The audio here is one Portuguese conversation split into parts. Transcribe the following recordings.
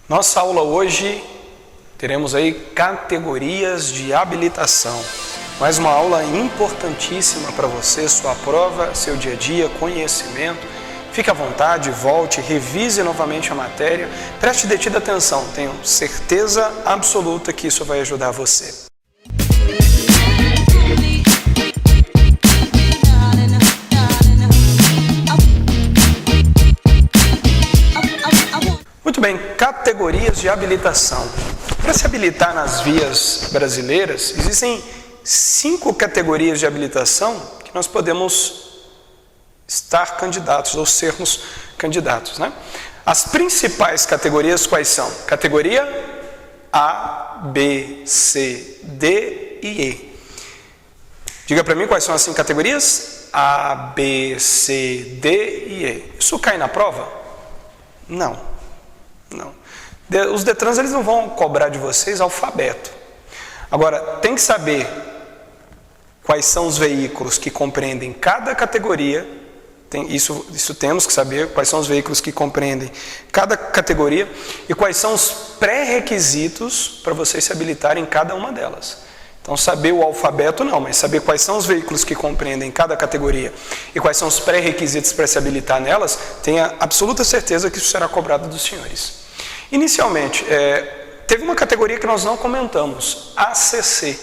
Nossa aula hoje, teremos aí categorias de habilitação. Mais uma aula importantíssima para você, sua prova, seu dia a dia, conhecimento. Fique à vontade, volte, revise novamente a matéria, preste detida atenção, tenho certeza absoluta que isso vai ajudar você. Muito bem, categorias de habilitação. Para se habilitar nas vias brasileiras, existem 5 categorias de habilitação que nós podemos estar candidatos ou sermos candidatos, né? As principais categorias quais são? Categoria A, B, C, D e E. Diga para mim quais são as 5 categorias? A, B, C, D e E. Isso cai na prova? Não. Os Detrans eles não vão cobrar de vocês alfabeto. Agora, tem que saber quais são os veículos que compreendem cada categoria. Isso temos que saber, quais são os veículos que compreendem cada categoria e quais são os pré-requisitos para vocês se habilitarem em cada uma delas. Então, saber o alfabeto não, mas saber quais são os veículos que compreendem cada categoria e quais são os pré-requisitos para se habilitar nelas, tenha absoluta certeza que isso será cobrado dos senhores. Inicialmente, teve uma categoria que nós não comentamos, ACC,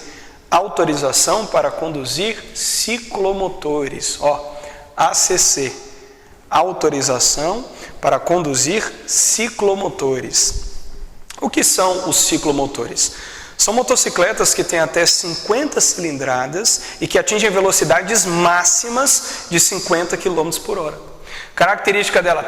Autorização para Conduzir Ciclomotores. ACC, Autorização para Conduzir Ciclomotores. O que são os ciclomotores? São motocicletas que têm até 50 cilindradas e que atingem velocidades máximas de 50 km por hora. Característica dela,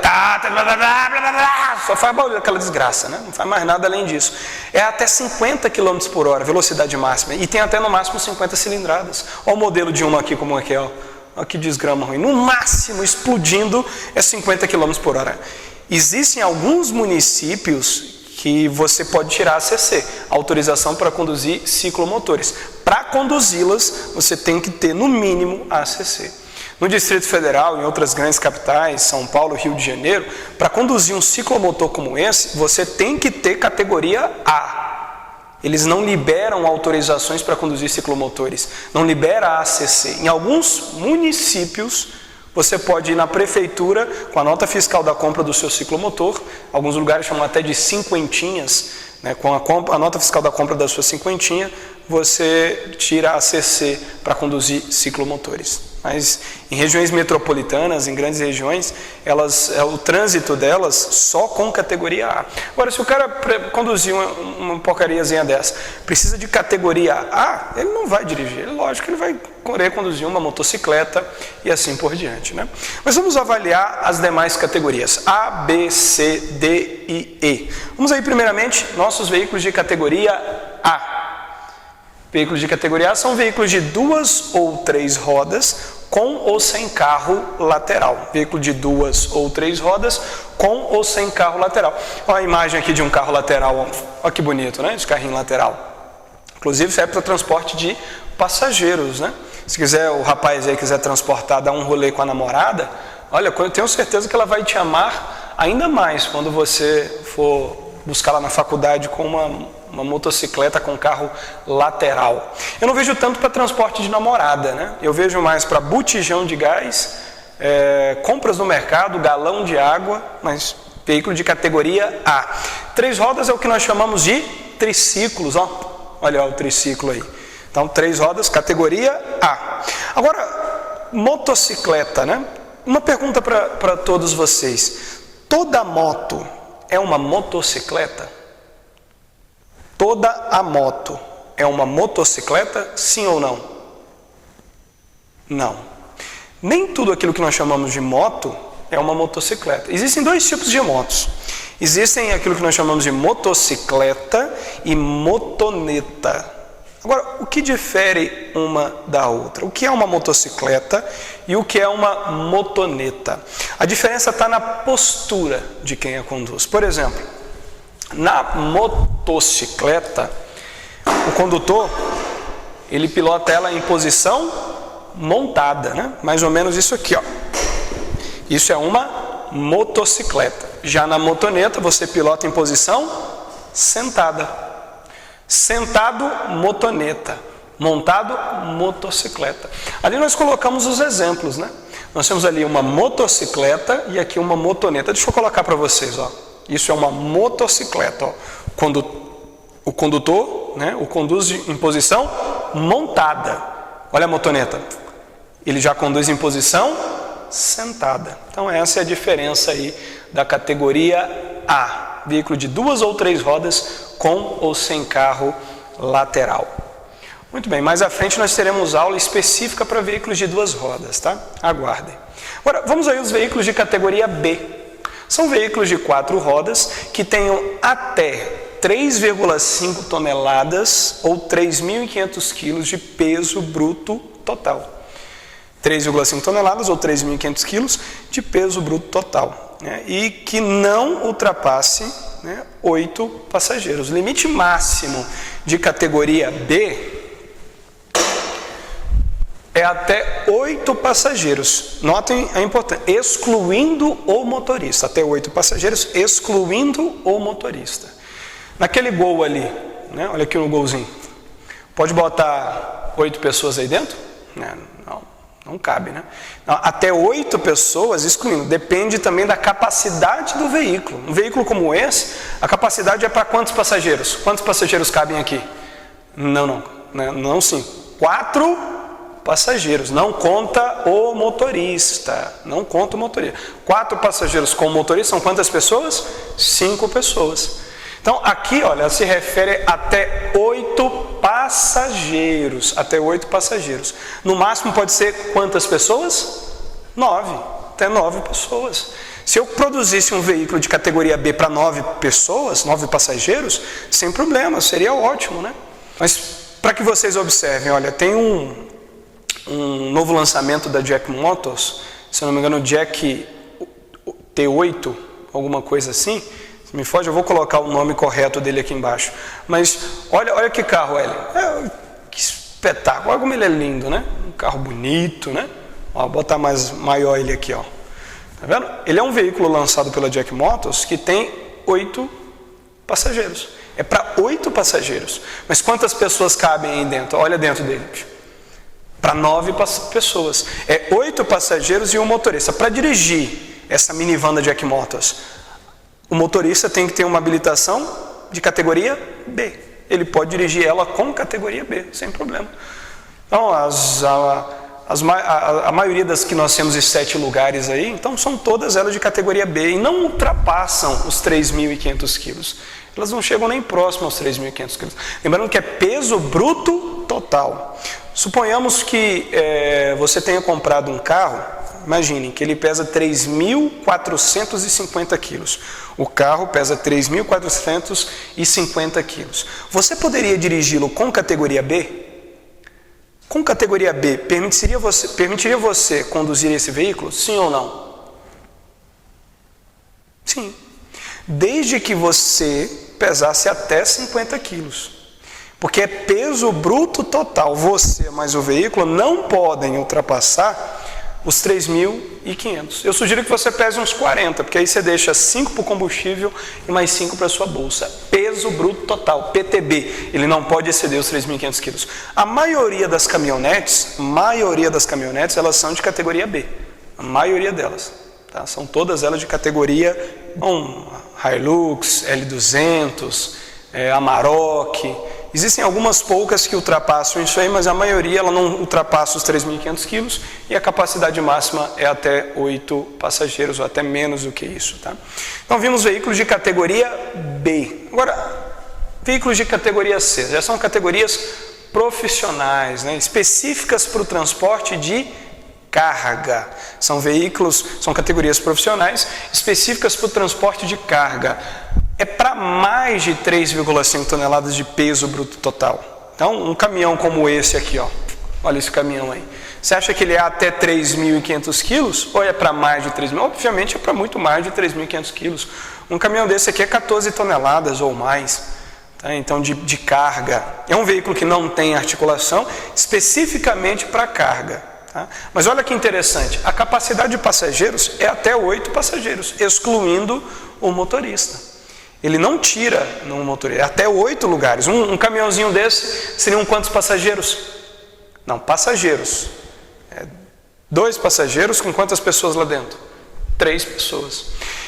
só faz barulho, aquela desgraça, né? Não faz mais nada além disso. É até 50 km por hora, velocidade máxima, e tem até no máximo 50 cilindradas. Olha o modelo de uma aqui, como é que é, ó. Olha que desgrama ruim. No máximo, explodindo, é 50 km por hora. Existem alguns municípios que você pode tirar a ACC, Autorização para Conduzir Ciclomotores. Para conduzi-las, você tem que ter, no mínimo, a ACC. No Distrito Federal, em outras grandes capitais, São Paulo, Rio de Janeiro, para conduzir um ciclomotor como esse, você tem que ter categoria A. Eles não liberam autorizações para conduzir ciclomotores, não libera a ACC. Em alguns municípios, você pode ir na prefeitura com a nota fiscal da compra do seu ciclomotor, alguns lugares chamam até de cinquentinhas, né? Com a nota fiscal da compra da sua cinquentinha, você tira a ACC para conduzir ciclomotores. Mas em regiões metropolitanas, em grandes regiões, o trânsito delas só com categoria A. Agora, se o cara conduzir uma porcariazinha dessa, precisa de categoria A, ele não vai dirigir. Lógico que ele vai querer conduzir uma motocicleta e assim por diante, né? Mas vamos avaliar as demais categorias, A, B, C, D e E. Vamos aí, primeiramente, nossos veículos de categoria A. Veículos de categoria A são veículos de 2 ou 3 rodas com ou sem carro lateral. Veículo de 2 ou 3 rodas com ou sem carro lateral. Olha a imagem aqui de um carro lateral. Olha que bonito, né? Esse carrinho lateral. Inclusive serve para transporte de passageiros, né? Se quiser, o rapaz aí quiser transportar, dar um rolê com a namorada, olha, eu tenho certeza que ela vai te amar ainda mais quando você for buscar lá na faculdade com uma motocicleta com carro lateral. Eu não vejo tanto para transporte de namorada, né? Eu vejo mais para botijão de gás, compras no mercado, galão de água, mas veículo de categoria A. 3 rodas é o que nós chamamos de triciclos, ó. Olha o triciclo aí. Então, 3 rodas, categoria A. Agora, motocicleta, né? Uma pergunta para todos vocês. Toda moto é uma motocicleta? Toda a moto é uma motocicleta, sim ou não? Não. Nem tudo aquilo que nós chamamos de moto é uma motocicleta. Existem 2 tipos de motos. Existem aquilo que nós chamamos de motocicleta e motoneta. Agora, o que difere uma da outra? O que é uma motocicleta e o que é uma motoneta? A diferença está na postura de quem a conduz. Por exemplo, na motocicleta, o condutor, ele pilota ela em posição montada, né? Mais ou menos isso aqui, ó. Isso é uma motocicleta. Já na motoneta, você pilota em posição sentada. Sentado, motoneta. Montado, motocicleta. Ali nós colocamos os exemplos, né? Nós temos ali uma motocicleta e aqui uma motoneta. Deixa eu colocar para vocês, ó. Isso é uma motocicleta, ó. O condutor, né, o conduz em posição montada. Olha a motoneta. Ele já conduz em posição sentada. Então essa é a diferença aí da categoria A. Veículo de 2 ou 3 rodas com ou sem carro lateral. Muito bem, mais à frente nós teremos aula específica para veículos de 2 rodas, tá? Aguardem. Agora, vamos aí aos veículos de categoria B. São veículos de 4 rodas que tenham até 3,5 toneladas ou 3.500 quilos de peso bruto total. 3,5 toneladas ou 3.500 quilos de peso bruto total, né? E que não ultrapasse, né, 8 passageiros. O limite máximo de categoria B é até 8 passageiros. Notem a importância, excluindo o motorista. Até 8 passageiros, excluindo o motorista. Naquele Gol ali, né, olha aqui no Golzinho, pode botar 8 pessoas aí dentro? Não cabe, né? Até 8 pessoas, excluindo. Depende também da capacidade do veículo. Um veículo como esse, a capacidade é para quantos passageiros? Quantos passageiros cabem aqui? Não sim. 4 passageiros. Não conta o motorista. Não conta o motorista. 4 passageiros com o motorista são quantas pessoas? 5 pessoas. Então, aqui, olha, se refere até 8 passageiros. Até 8 passageiros. No máximo pode ser quantas pessoas? 9. Até 9 pessoas. Se eu produzisse um veículo de categoria B para 9 pessoas, 9 passageiros, sem problema, seria ótimo, né? Mas, para que vocês observem, olha, tem um novo lançamento da Jack Motors, se eu não me engano, o Jack T8, alguma coisa assim. Me foge, eu vou colocar o nome correto dele aqui embaixo. Mas olha que carro, ele. Que espetáculo. Olha como ele é lindo, né? Um carro bonito, né? Ó, vou botar maior ele aqui, ó. Tá vendo? Ele é um veículo lançado pela Jack Motors que tem 8 passageiros. É para 8 passageiros. Mas quantas pessoas cabem aí dentro? Olha dentro dele. Para 9 pessoas. É 8 passageiros e um motorista. Para dirigir essa minivan da Jack Motors, o motorista tem que ter uma habilitação de categoria B. Ele pode dirigir ela com categoria B, sem problema. Então, a maioria das que nós temos em 7 lugares aí, então são todas elas de categoria B e não ultrapassam os 3.500 quilos. Elas não chegam nem próximo aos 3.500 quilos. Lembrando que é peso bruto total. Suponhamos que você tenha comprado um carro, imaginem que ele pesa 3.450 quilos. O carro pesa 3.450 quilos. Você poderia dirigi-lo com categoria B? Com categoria B, permitiria você conduzir esse veículo? Sim ou não? Sim. Desde que você pesasse até 50 quilos. Porque é peso bruto total. Você mais o veículo não podem ultrapassar os 3.500. Eu sugiro que você pese uns 40, porque aí você deixa 5 para o combustível e mais 5 para a sua bolsa. Peso bruto total, PTB, ele não pode exceder os 3.500 quilos. A maioria das caminhonetes, elas são de categoria B. A maioria delas. Tá? São todas elas de categoria Hilux, L200, Amarok. Existem algumas poucas que ultrapassam isso aí, mas a maioria ela não ultrapassa os 3.500 quilos e a capacidade máxima é até 8 passageiros ou até menos do que isso. Tá? Então vimos veículos de categoria B. Agora, veículos de categoria C, já são categorias profissionais, né, específicas para o transporte de carga. São categorias profissionais específicas para o transporte de carga. É para mais de 3,5 toneladas de peso bruto total. Então, um caminhão como esse aqui, ó. Olha esse caminhão aí. Você acha que ele é até 3.500 quilos? Ou é para mais de 3.000? Obviamente é para muito mais de 3.500 quilos. Um caminhão desse aqui é 14 toneladas ou mais. Tá? Então, de carga. É um veículo que não tem articulação, especificamente para carga. Tá? Mas olha que interessante. A capacidade de passageiros é até 8 passageiros, excluindo o motorista. Ele não tira no motorista, até 8 lugares. Um caminhãozinho desse seriam quantos passageiros? Não, passageiros. 2 passageiros com quantas pessoas lá dentro? 3 pessoas.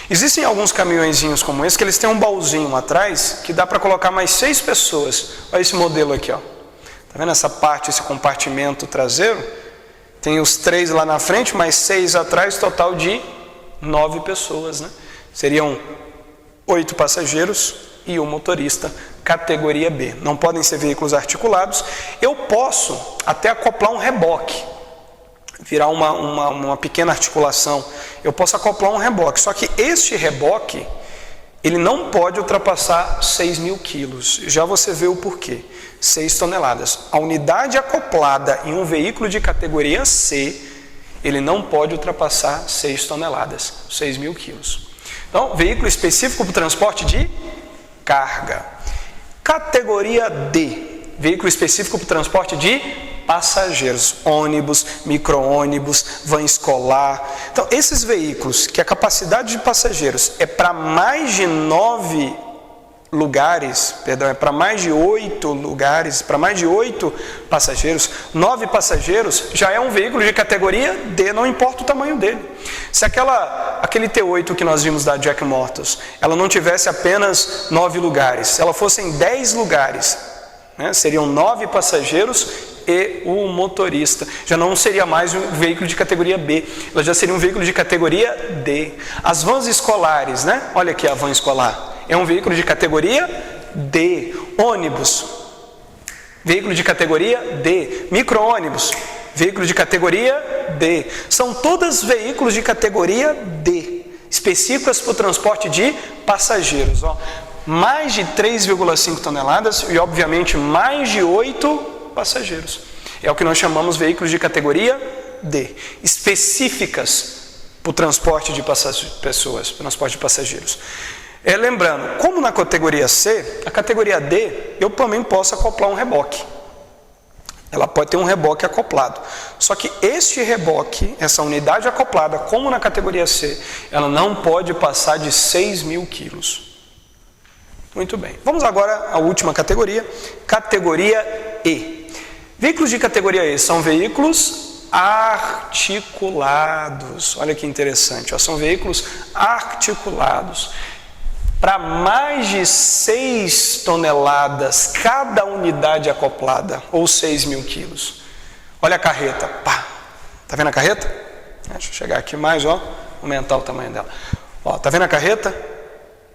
Existem alguns caminhõezinhos como esse que eles têm um baúzinho atrás que dá para colocar mais 6 pessoas. Olha esse modelo aqui, ó. Tá vendo essa parte, esse compartimento traseiro? Tem os 3 lá na frente, mais 6 atrás, total de 9 pessoas, né? Seriam 8 passageiros e um motorista, categoria B. Não podem ser veículos articulados. Eu posso até acoplar um reboque, virar uma pequena articulação. Eu posso acoplar um reboque, só que este reboque, ele não pode ultrapassar 6.000 quilos. Já você vê o porquê. 6 toneladas. A unidade acoplada em um veículo de categoria C, ele não pode ultrapassar 6 toneladas, 6.000 quilos. Então, veículo específico para o transporte de carga. Categoria D, veículo específico para o transporte de passageiros, ônibus, micro-ônibus, van escolar. Então, esses veículos que a capacidade de passageiros é para mais de 9 lugares, perdão, é para mais de 8 lugares, para mais de 8 passageiros, 9 passageiros, já é um veículo de categoria D, não importa o tamanho dele. Se aquele T8 que nós vimos da Jack Motors, ela não tivesse apenas 9 lugares, se ela fosse em 10 lugares, né, seriam 9 passageiros e o motorista. Já não seria mais um veículo de categoria B, ela já seria um veículo de categoria D. As vans escolares, né? Olha aqui a van escolar. É um veículo de categoria D. Ônibus, veículo de categoria D. Micro-ônibus, veículo de categoria D. São todos veículos de categoria D, específicas para o transporte de passageiros. Ó. Mais de 3,5 toneladas e, obviamente, mais de 8 passageiros. É o que nós chamamos de veículos de categoria D, específicas para o transporte de pessoas, transporte de passageiros. Lembrando, como na categoria C, a categoria D, eu também posso acoplar um reboque. Ela pode ter um reboque acoplado. Só que este reboque, essa unidade acoplada, como na categoria C, ela não pode passar de 6.000 quilos. Muito bem. Vamos agora à última categoria, categoria E. Veículos de categoria E são veículos articulados. Olha que interessante, ó, são veículos articulados. Para mais de 6 toneladas cada unidade acoplada, ou 6.000 quilos. Olha a carreta, pá. Tá vendo a carreta? Deixa eu chegar aqui mais, ó, aumentar o tamanho dela. Ó, tá vendo a carreta?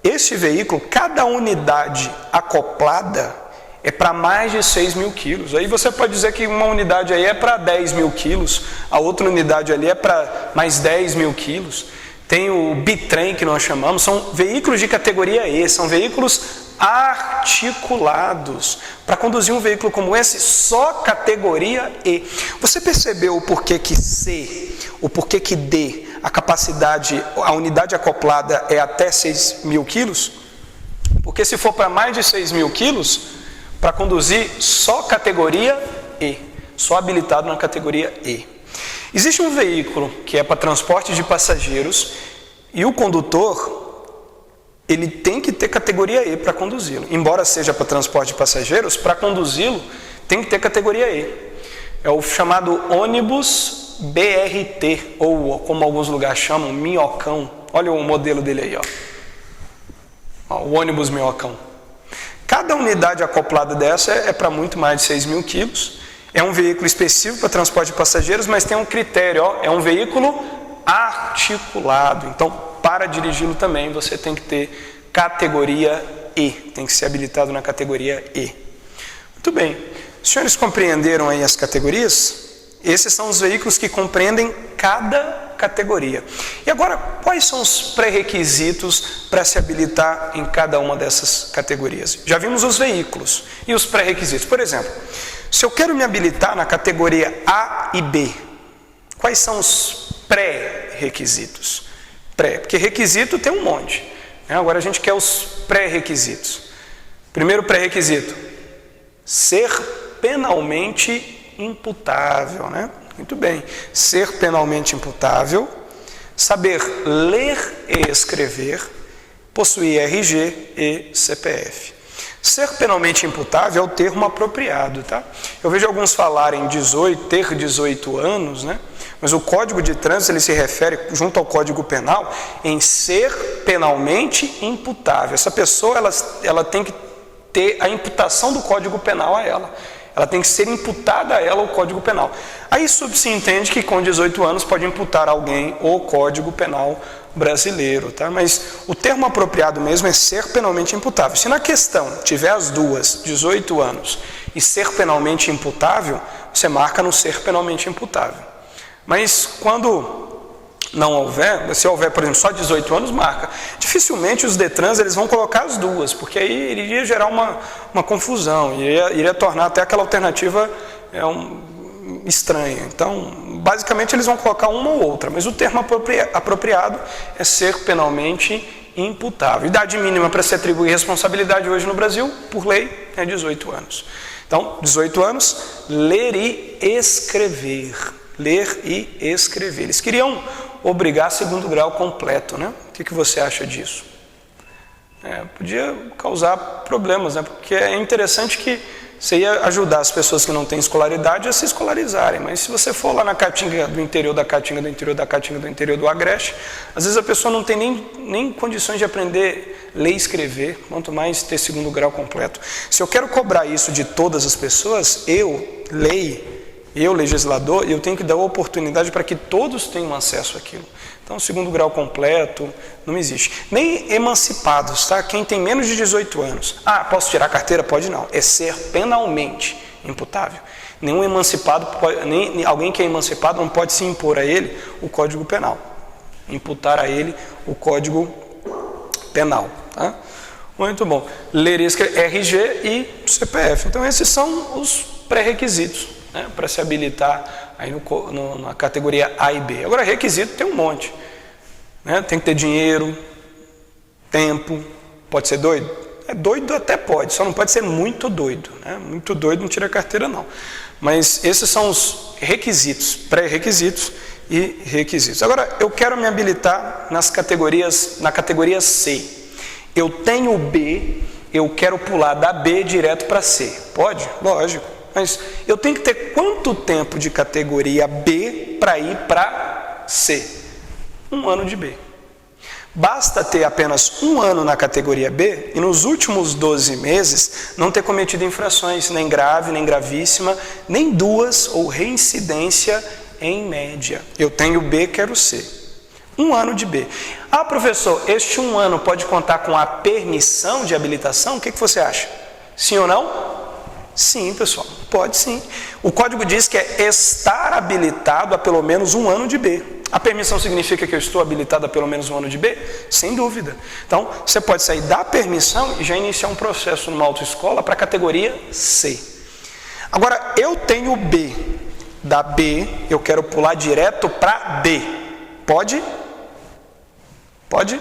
Esse veículo, cada unidade acoplada é para mais de 6.000 quilos. Aí você pode dizer que uma unidade aí é para 10.000 quilos, a outra unidade ali é para mais 10.000 quilos. Tem o bitrem que nós chamamos, são veículos de categoria E, são veículos articulados. Para conduzir um veículo como esse, só categoria E. Você percebeu o porquê que C, o porquê que D, a capacidade, a unidade acoplada é até 6.000 quilos? Porque se for para mais de 6.000 quilos, para conduzir só categoria E, só habilitado na categoria E. Existe um veículo que é para transporte de passageiros e o condutor, ele tem que ter categoria E para conduzi-lo. Embora seja para transporte de passageiros, para conduzi-lo tem que ter categoria E. É o chamado ônibus BRT, ou como alguns lugares chamam, minhocão. Olha o modelo dele aí, ó, o ônibus minhocão. Cada unidade acoplada dessa é para muito mais de 6.000 quilos. É um veículo específico para transporte de passageiros, mas tem um critério, ó, é um veículo articulado. Então, para dirigi-lo também, você tem que ter categoria E, tem que ser habilitado na categoria E. Muito bem, os senhores compreenderam aí as categorias? Esses são os veículos que compreendem cada categoria. E agora, quais são os pré-requisitos para se habilitar em cada uma dessas categorias? Já vimos os veículos e os pré-requisitos. Por exemplo, se eu quero me habilitar na categoria A e B, quais são os pré-requisitos? Porque requisito tem um monte, né? Agora a gente quer os pré-requisitos. Primeiro pré-requisito, ser penalmente imputável, né? Muito bem, ser penalmente imputável, saber ler e escrever, possuir RG e CPF. Ser penalmente imputável é o termo apropriado, tá? Eu vejo alguns falarem ter 18 anos, né? Mas o Código de Trânsito ele se refere, junto ao Código Penal, em ser penalmente imputável. Essa pessoa ela tem que ter a imputação do Código Penal a ela. Ela tem que ser imputada a ela o Código Penal. Aí subentende que com 18 anos pode imputar a alguém o Código Penal brasileiro, tá? Mas o termo apropriado mesmo é ser penalmente imputável. Se na questão tiver as duas, 18 anos e ser penalmente imputável, você marca no ser penalmente imputável. Mas quando não houver, se houver, por exemplo, só 18 anos, marca. Dificilmente os Detrans eles vão colocar as duas, porque aí iria gerar uma confusão, iria tornar até aquela alternativa estranha. Então, basicamente eles vão colocar uma ou outra, mas o termo apropriado é ser penalmente imputável. Idade mínima para se atribuir responsabilidade hoje no Brasil, por lei, é 18 anos. Então, 18 anos, ler e escrever. Ler e escrever. Eles queriam obrigar segundo grau completo, né? O que você acha disso? Podia causar problemas, né? Porque é interessante que você ia ajudar as pessoas que não têm escolaridade a se escolarizarem, mas se você for lá na Caatinga do interior da Caatinga do interior da Caatinga do interior do Agreste, às vezes a pessoa não tem nem condições de aprender ler e escrever, quanto mais ter segundo grau completo. Se eu quero cobrar isso de todas as pessoas, eu, legislador, eu tenho que dar a oportunidade para que todos tenham acesso àquilo. Então, segundo grau completo não existe. Nem emancipados, tá? Quem tem menos de 18 anos. Posso tirar a carteira? Pode não. É ser penalmente imputável. Nenhum emancipado, nem alguém que é emancipado não pode se impor a ele o Código Penal. Imputar a ele o Código Penal, tá? Muito bom. Ler e escrever, RG e CPF. Então, esses são os pré-requisitos, né, para se habilitar aí na categoria A e B. Agora, requisito tem um monte, né? Tem que ter dinheiro, tempo, pode ser doido? Doido até pode, só não pode ser muito doido, né? Muito doido não tira a carteira não. Mas esses são os requisitos, pré-requisitos e requisitos. Agora, eu quero me habilitar na categoria C. Eu tenho B, eu quero pular da B direto para C. Pode? Lógico. Mas eu tenho que ter quanto tempo de categoria B para ir para C? 1 ano de B. Basta ter apenas 1 ano na categoria B e nos últimos 12 meses não ter cometido infrações, nem grave, nem gravíssima, nem duas ou reincidência em média. Eu tenho B, quero C. 1 ano de B. Professor, este 1 ano pode contar com a permissão de habilitação? O que você acha? Sim ou não? Sim, pessoal, pode sim. O código diz que é estar habilitado a pelo menos 1 ano de B. A permissão significa que eu estou habilitado a pelo menos 1 ano de B? Sem dúvida. Então, você pode sair da permissão e já iniciar um processo numa autoescola para a categoria C. Agora, eu tenho B. Da B, eu quero pular direto para D. Pode? Pode?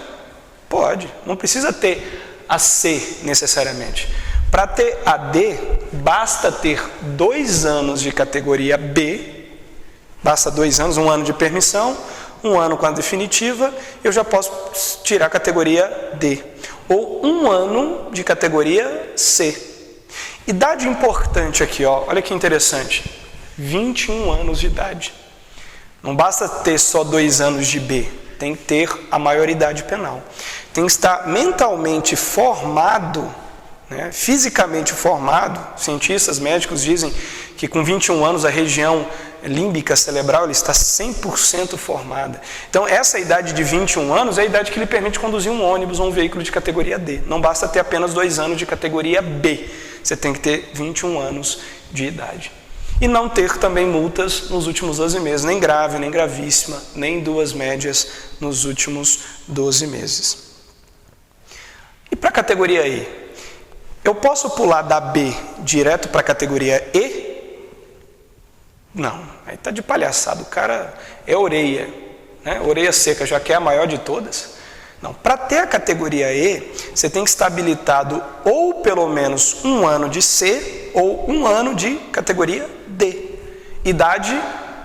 Pode. Não precisa ter a C necessariamente. Para ter a D, basta ter 2 anos de categoria B, basta 2 anos, 1 ano de permissão, 1 ano com a definitiva, eu já posso tirar a categoria D. Ou 1 ano de categoria C. Idade importante aqui, olha que interessante, 21 anos de idade. Não basta ter só 2 anos de B, tem que ter a maioridade penal. Tem que estar mentalmente formado, né, fisicamente formado. Cientistas médicos dizem que com 21 anos a região límbica cerebral ela está 100% formada. Então essa idade de 21 anos é a idade que lhe permite conduzir um ônibus ou um veículo de categoria D. Não basta ter apenas 2 anos de categoria B, você tem que ter 21 anos de idade. E não ter também multas nos últimos 12 meses, nem grave, nem gravíssima, nem 2 médias nos últimos 12 meses. E para a categoria E? Eu posso pular da B direto para a categoria E? Não, aí está de palhaçada, o cara é orelha, né? Orelha seca, já que é a maior de todas. Não, para ter a categoria E, você tem que estar habilitado ou pelo menos 1 ano de C ou 1 ano de categoria D. Idade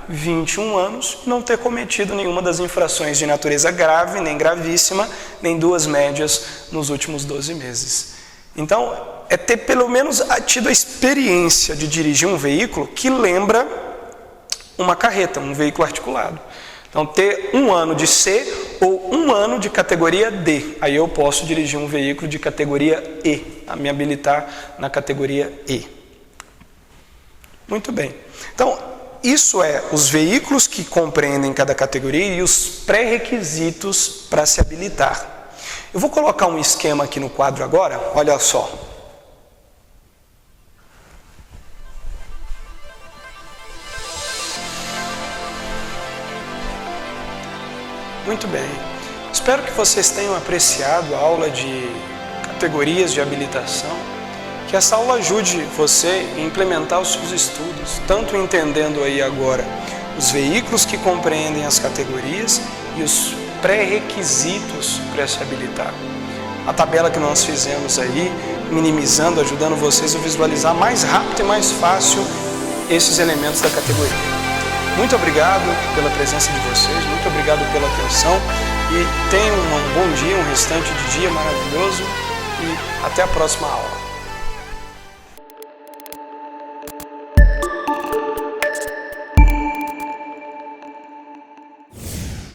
21 anos e não ter cometido nenhuma das infrações de natureza grave, nem gravíssima, nem duas médias nos últimos 12 meses. Então, é ter pelo menos tido a experiência de dirigir um veículo que lembra uma carreta, um veículo articulado. Então, ter 1 ano de C ou 1 ano de categoria D. Aí eu posso dirigir um veículo de categoria E, a me habilitar na categoria E. Muito bem. Então, isso é os veículos que compreendem cada categoria e os pré-requisitos para se habilitar. Eu vou colocar um esquema aqui no quadro agora, olha só. Muito bem. Espero que vocês tenham apreciado a aula de categorias de habilitação. Que essa aula ajude você a implementar os seus estudos, tanto entendendo aí agora os veículos que compreendem as categorias e os pré-requisitos para se habilitar. A tabela que nós fizemos aí, minimizando, ajudando vocês a visualizar mais rápido e mais fácil esses elementos da categoria. Muito obrigado pela presença de vocês, muito obrigado pela atenção e tenham um bom dia, um restante de dia maravilhoso e até a próxima aula.